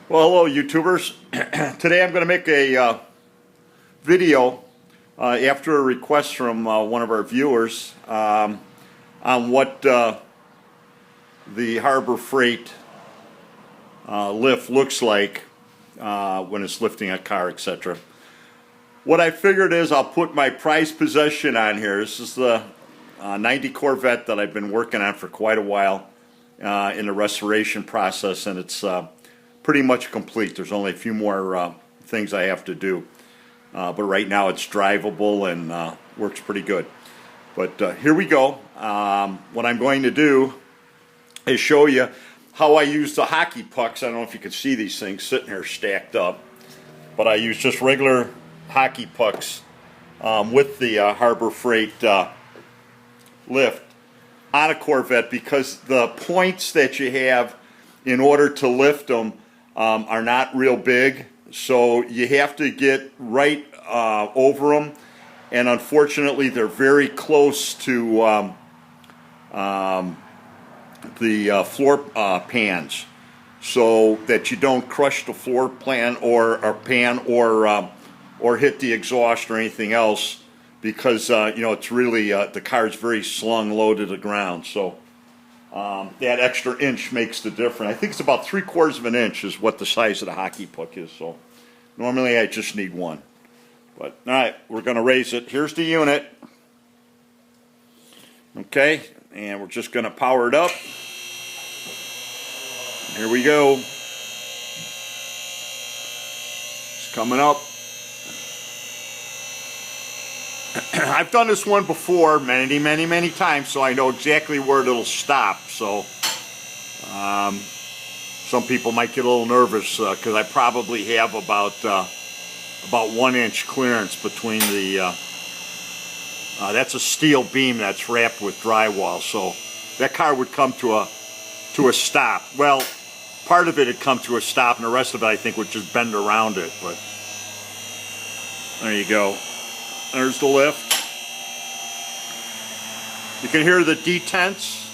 Well, hello YouTubers. Today I'm going to make a video after a request from one of our viewers on what the Harbor Freight lift looks like when it's lifting a car, etc. What I figured is I'll put my prized possession on here. This is the 90 Corvette that I've been working on for quite a while in the restoration process, and it's pretty much complete. There's only a few more things I have to do, but right now it's drivable and works pretty good. But here we go. What I'm going to do is show you how I use the hockey pucks. I don't know if you can see these things sitting here stacked up, but I use just regular hockey pucks with the Harbor Freight lift on a Corvette, because the points that you have in order to lift them are not real big, so you have to get right over them, and unfortunately they're very close to the floor pans, so that you don't crush the floor pan or hit the exhaust or anything else, because you know, it's really the car's very slung low to the ground. So that extra inch makes the difference. I think it's about 3/4 of an inch is what the size of the hockey puck is. So normally I just need one. But all right, we're going to raise it. Here's the unit. Okay, and we're just going to power it up. Here we go. It's coming up. I've done this one before many times, so I know exactly where it'll stop. So some people might get a little nervous because I probably have about 1 inch clearance between the that's a steel beam that's wrapped with drywall, so that car would come to a stop. Well, part of it would come to a stop, and the rest of it I think would just bend around it. But there you go. There's the lift. You can hear the detents.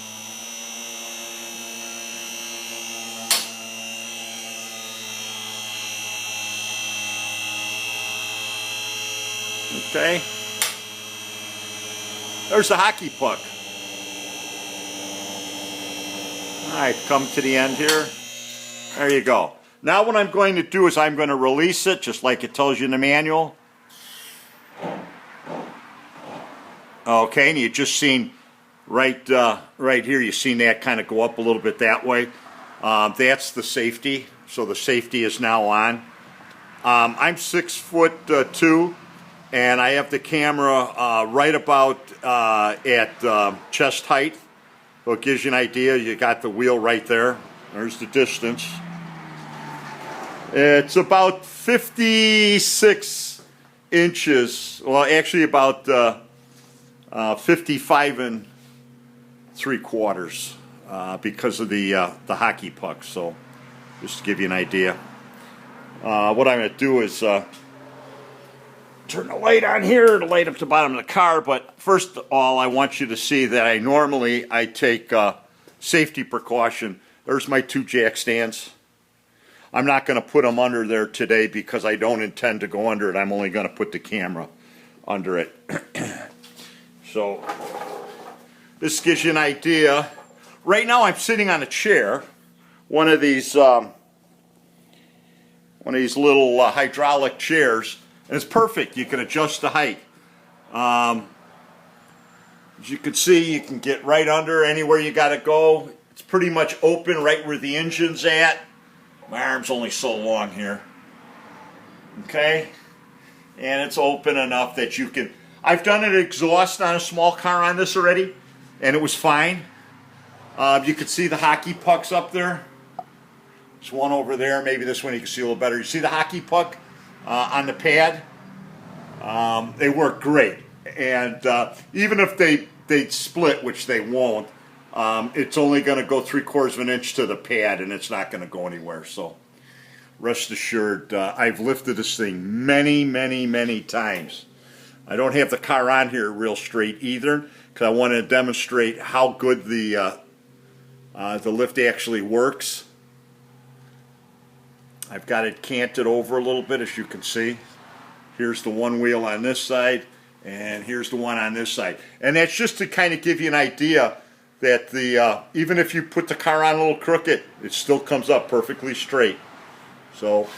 Okay. There's the hockey puck. Alright, come to the end here. There you go. Now what I'm going to do is I'm going to release it, just like it tells you in the manual. Okay, and you just seen right here, you seen that kind of go up a little bit that way. That's the safety, so the safety is now on. I'm 6'2", and I have the camera right about at chest height, so it gives you an idea. You got the wheel right there. There's the distance. It's about 56 inches, well actually about 55 3/4 because of the hockey puck. So just to give you an idea, what I'm going to do is turn the light on here to light up the bottom of the car. But first of all, I want you to see that I normally take safety precaution. There's my 2 jack stands. I'm not going to put them under there today because I don't intend to go under it. I'm only going to put the camera under it. So this gives you an idea. Right now I'm sitting on a chair, one of these little hydraulic chairs, and it's perfect. You can adjust the height. As you can see, you can get right under anywhere you got to go. It's pretty much open right where the engine's at. My arm's only so long here. Okay, and it's open enough that you can. I've done an exhaust on a small car on this already, and it was fine. You can see the hockey pucks up there. There's one over there. Maybe this one you can see a little better. You see the hockey puck on the pad? They work great. And even if they split, which they won't, it's only going to go 3/4 of an inch to the pad, and it's not going to go anywhere. So rest assured, I've lifted this thing many times. I don't have the car on here real straight either, because I want to demonstrate how good the lift actually works. I've got it canted over a little bit, as you can see. Here's the one wheel on this side, and here's the one on this side. And that's just to kind of give you an idea that the even if you put the car on a little crooked, it still comes up perfectly straight. So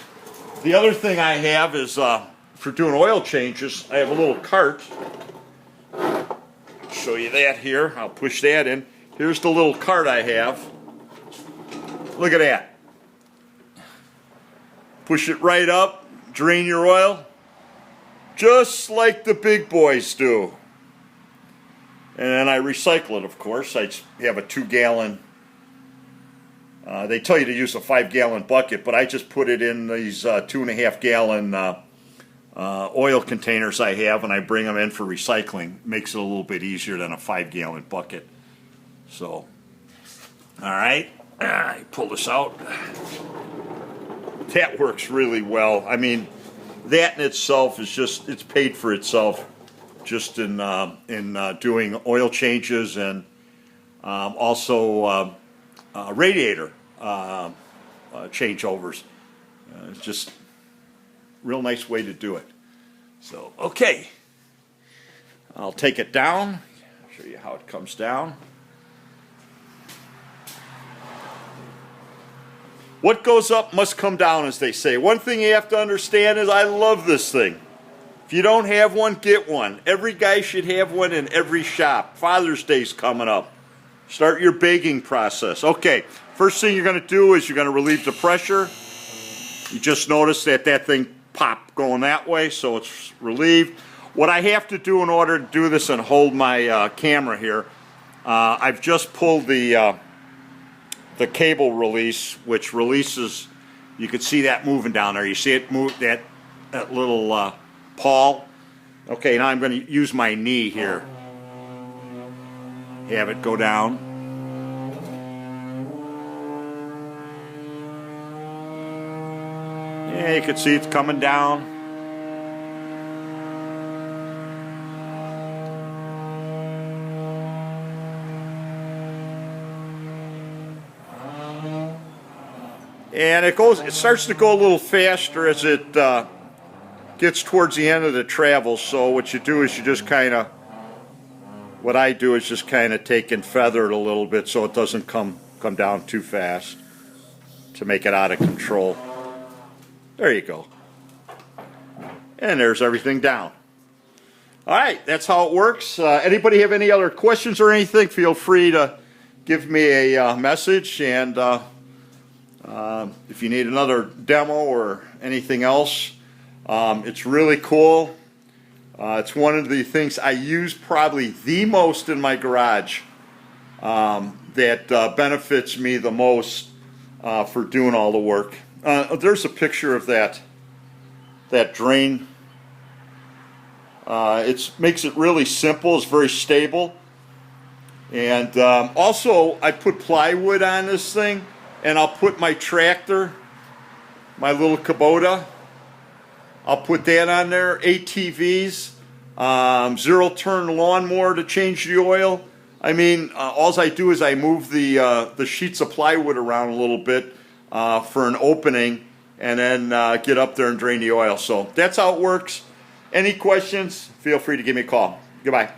the other thing I have is for doing oil changes, I have a little cart. I'll show you that here. I'll push that in. Here's the little cart I have. Look at that. Push it right up, drain your oil, just like the big boys do. And then I recycle it, of course. I have a 2-gallon, they tell you to use a 5-gallon bucket, but I just put it in these 2.5-gallon oil containers I have, and I bring them in for recycling. Makes it a little bit easier than a 5-gallon bucket. So, all right, I pull this out. That works really well. I mean, that in itself is just, it's paid for itself just in doing oil changes and also radiator changeovers. It's just a real nice way to do it. So, okay, I'll take it down, show you how it comes down. What goes up must come down, as they say. One thing you have to understand is I love this thing. If you don't have one, get one. Every guy should have one in every shop. Father's Day's coming up. Start your baking process. Okay, first thing you're going to do is you're going to relieve the pressure. You just notice that that thing popped going that way, so it's relieved. What I have to do in order to do this and hold my camera here, I've just pulled the cable release, which releases, you can see that moving down there. You see it move, that little pawl. Okay, now I'm going to use my knee here. Have it go down. Yeah, you can see it's coming down. And it starts to go a little faster as it gets towards the end of the travel. So what you do is you just kind of, what I do is just kind of take and feather it a little bit so it doesn't come down too fast to make it out of control. There you go. And there's everything down. All right, that's how it works. Anybody have any other questions or anything, feel free to give me a message. And if you need another demo or anything else, it's really cool. It's one of the things I use probably the most in my garage that benefits me the most for doing all the work. There's a picture of that drain. It makes it really simple. It's very stable. And also I put plywood on this thing, and I'll put my tractor, my little Kubota, I'll put that on there, ATVs, zero-turn lawnmower to change the oil. I mean, all I do is I move the sheets of plywood around a little bit for an opening, and then get up there and drain the oil. So that's how it works. Any questions, feel free to give me a call. Goodbye.